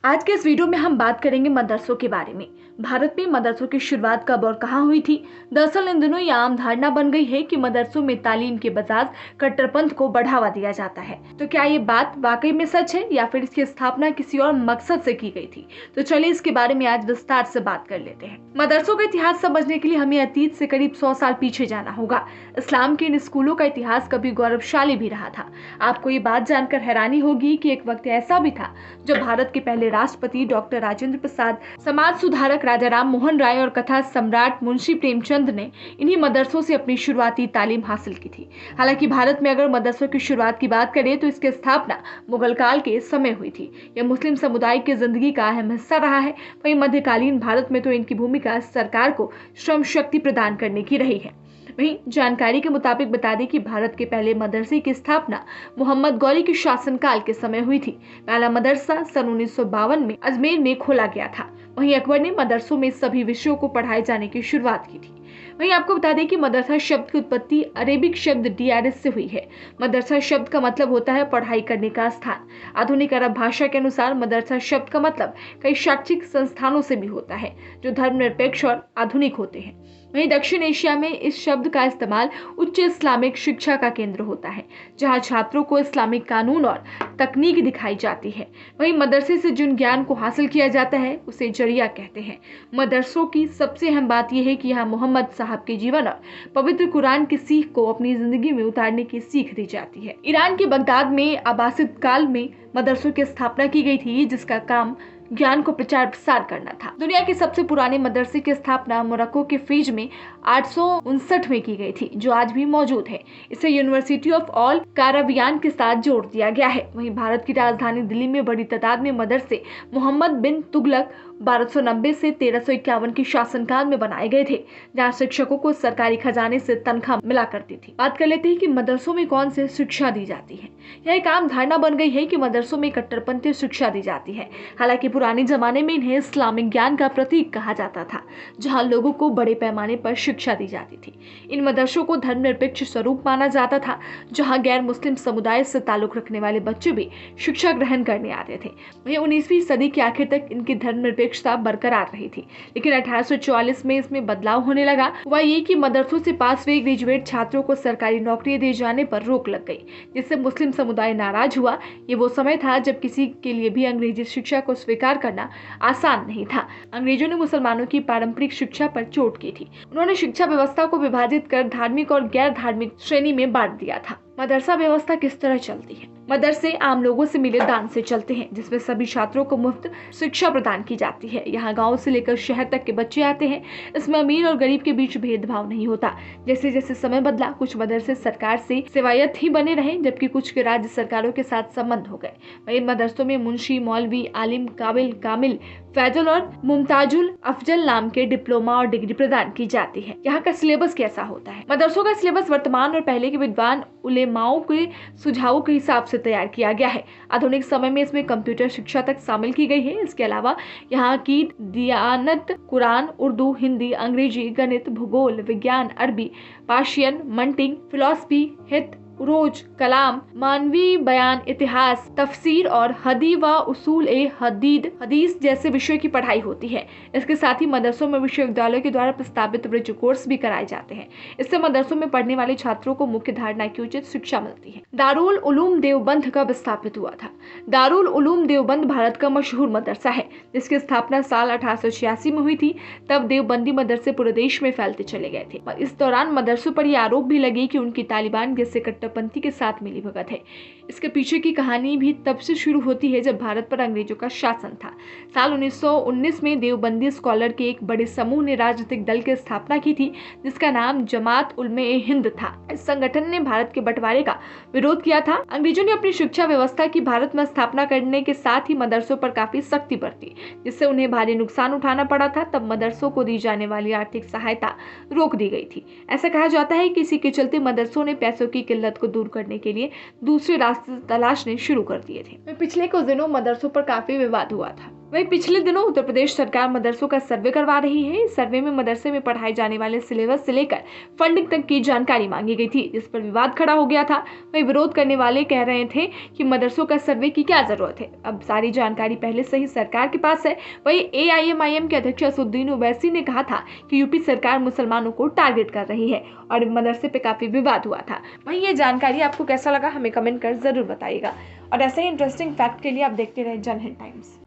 आज के इस वीडियो में हम बात करेंगे मदरसों के बारे में। भारत में मदरसों की शुरुआत कब और कहाँ हुई थी। दरअसल इन दिनों यह आम धारणा बन गई है कि मदरसों में तालीम के बजाय कट्टरपंथ को बढ़ावा दिया जाता है। तो क्या ये बात वाकई में सच है या फिर इसकी स्थापना किसी और मकसद से की गई थी? तो चलिए इसके बारे में आज विस्तार से बात कर लेते हैं। मदरसों का इतिहास समझने के लिए हमें अतीत से करीब 100 साल पीछे जाना होगा। इस्लाम के इन स्कूलों का इतिहास कभी गौरवशाली भी रहा था। आपको ये बात जानकर हैरानी होगी कि एक वक्त ऐसा भी था जब भारत के पहले राष्ट्रपति डॉक्टर राजेंद्र प्रसाद, समाज सुधारक राजा राम मोहन राय और कथा सम्राट मुंशी प्रेमचंद ने इन्हीं मदरसों से अपनी शुरुआती तालीम हासिल की थी। हालांकि भारत में अगर मदरसों की शुरुआत की बात करें तो इसकी स्थापना मुगल काल के समय हुई थी। यह मुस्लिम समुदाय की जिंदगी का अहम हिस्सा रहा है। वहीं मध्यकालीन भारत में तो इनकी भूमिका सरकार को श्रम शक्ति प्रदान करने की रही है। वहीं जानकारी के मुताबिक बता दें कि भारत के पहले मदरसे की स्थापना मोहम्मद गौरी के शासनकाल के समय हुई थी। पहला मदरसा सन 1952 में अजमेर में खोला गया था। वहीं अकबर ने मदरसों में सभी विषयों को पढ़ाए जाने की शुरुआत की थी। वहीं आपको बता दें कि मदरसा शब्द की उत्पत्ति अरेबिक शब्द डियारिस से हुई है। मदरसा शब्द का मतलब होता है पढ़ाई करने का स्थान। आधुनिक अरब भाषा के अनुसार मदरसा शब्द का मतलब कई शैक्षिक संस्थानों से भी होता है जो धर्मनिरपेक्ष और आधुनिक होते हैं। वहीं दक्षिण एशिया में इस शब्द का इस्तेमाल उच्च इस्लामिक शिक्षा का केंद्र होता है, जहां छात्रों को इस्लामिक कानून और तकनीक दिखाई जाती है। वहीं मदरसे से जिन ज्ञान को हासिल किया जाता है उसे जरिया कहते हैं। मदरसों की सबसे अहम बात यह है कि यहाँ मोहम्मद साहब के जीवन और पवित्र कुरान की सीख को अपनी जिंदगी में उतारने की सीख दी जाती है। ईरान के बगदाद में अब्बासिद काल में मदरसों की स्थापना की गई थी, जिसका काम ज्ञान को प्रचार प्रसार करना था। दुनिया के सबसे पुराने मदरसे की स्थापना मोरक्को के फीज में 859 में की गई थी, जो आज भी मौजूद है। इसे यूनिवर्सिटी ऑफ ऑल काराबियान के साथ जोड़ दिया गया है। वहीं भारत की राजधानी दिल्ली में बड़ी तादाद में मदरसे मोहम्मद बिन तुगलक 1290 से 1351 के शासनकाल में बनाए गए थे, जहाँ शिक्षकों को सरकारी खजाने से तनख्वाह मिला करती थी। बात कर लेते हैं कि मदरसों में कौन से शिक्षा दी जाती है। यह एक आम धारणा बन गई है कि मदरसों में कट्टरपंथी शिक्षा दी जाती है। हालांकि पुराने जमाने में इन्हें इस्लामिक ज्ञान का प्रतीक कहा जाता था, जहां लोगों को बड़े पैमाने पर शिक्षा दी जाती थी। इन मदरसों को धर्मनिरपेक्ष स्वरूप माना जाता था, जहां गैर मुस्लिम समुदाय से ताल्लुक रखने वाले बच्चे भी शिक्षा ग्रहण करने आते थे। वहीं 19वीं सदी के आखिर तक इनकी धर्मनिरपेक्षता बरकरार रही थी, लेकिन 1844 में इसमें बदलाव होने लगा। वह ये कि मदरसों से पास हुए ग्रेजुएट छात्रों को सरकारी नौकरी दिए जाने पर रोक लग गई, जिससे मुस्लिम समुदाय नाराज हुआ। ये वो समय था जब किसी के लिए भी अंग्रेजी शिक्षा को स्वीकार करना आसान नहीं था। अंग्रेजों ने मुसलमानों की पारंपरिक शिक्षा पर चोट की थी। उन्होंने शिक्षा व्यवस्था को विभाजित कर धार्मिक और गैर धार्मिक श्रेणी में बांट दिया था। मदरसा व्यवस्था किस तरह चलती है? मदरसे आम लोगों से मिले दान से चलते हैं, जिसमें सभी छात्रों को मुफ्त शिक्षा प्रदान की जाती है। यहाँ गांव से लेकर शहर तक के बच्चे आते हैं। इसमें अमीर और गरीब के बीच भेदभाव नहीं होता। जैसे जैसे समय बदला, कुछ मदरसे सरकार से सेवायत ही बने रहे, जबकि कुछ के राज्य सरकारों के साथ संबंध हो गए। वहीं मदरसों में मुंशी, मौलवी, आलिम, काबिल, कामिल, फैजल और मुमताजुल अफजल नाम के डिप्लोमा और डिग्री प्रदान की जाती है। यहाँ का सिलेबस कैसा होता है? मदरसों का सिलेबस वर्तमान और पहले के विद्वान उलेमाओं के सुझावों के हिसाब से तैयार किया गया है। आधुनिक समय में इसमें कंप्यूटर शिक्षा तक शामिल की गई है। इसके अलावा यहाँ की दियानत, कुरान, उर्दू, हिंदी, अंग्रेजी, गणित, भूगोल, विज्ञान, अरबी, पर्शियन, मंटिंग, फिलॉसफी, हित, रोज, कलाम, मानवी बयान, इतिहास, तफसीर और हदी व उसूल ए हदीस जैसे विषयों की पढ़ाई होती है। इसके साथ ही मदरसों में विश्वविद्यालयों के द्वारा प्रस्तावित ब्रिज कोर्स भी कराए जाते हैं। इससे मदरसों में पढ़ने वाले छात्रों को मुख्य धारणा की उचित शिक्षा मिलती है। दारुल उलूम देवबंद कब स्थापित हुआ था? दारुल उलूम देवबंद भारत का मशहूर मदरसा है, जिसकी स्थापना साल 1886 में हुई थी। तब देवबंदी मदरसे पूरे देश में फैलते चले गए थे। इस दौरान मदरसों पर यह आरोप भी लगे कि उनकी तालिबान जैसे कट्टरपंथी के साथ मिलीभगत है। इसके पीछे की कहानी भी तब से शुरू होती है जब भारत पर अंग्रेजों का शासन था। साल 1919 में देवबंदी स्कॉलर के एक बड़े समूह ने राजनीतिक दल की स्थापना की थी, जिसका नाम जमात उलमे ए हिंद था। इस संगठन ने भारत के बंटवारे का विरोध किया था। अंग्रेजों ने अपनी शिक्षा व्यवस्था की भारत में स्थापना करने के साथ ही मदरसों पर काफी सख्ती बरती, जिससे उन्हें भारी नुकसान उठाना पड़ा था। तब मदरसों को दी जाने वाली आर्थिक सहायता रोक दी गई थी। ऐसा कहा जाता है कि इसी के चलते मदरसों ने पैसों की किल्लत को दूर करने के लिए दूसरे रास्ते तलाशने शुरू कर दिए थे। पिछले कुछ दिनों मदरसों पर काफी विवाद हुआ था। वहीं पिछले दिनों उत्तर प्रदेश सरकार मदरसों का सर्वे करवा रही है। इस सर्वे में मदरसे में पढ़ाए जाने वाले सिलेबस से लेकर फंडिंग तक की जानकारी मांगी गई थी, जिस पर विवाद खड़ा हो गया था। वहीं विरोध करने वाले कह रहे थे कि मदरसों का सर्वे की क्या जरूरत है, अब सारी जानकारी पहले से ही सरकार के पास है। वहीं AIMIM के अध्यक्ष असदुद्दीन ओवैसी ने कहा था कि यूपी सरकार मुसलमानों को टारगेट कर रही है और मदरसे पे काफी विवाद हुआ था। वहीं ये जानकारी आपको कैसा लगा हमें कमेंट कर जरूर बताइएगा और ऐसे ही इंटरेस्टिंग फैक्ट के लिए आप देखते रहे जनहित टाइम्स।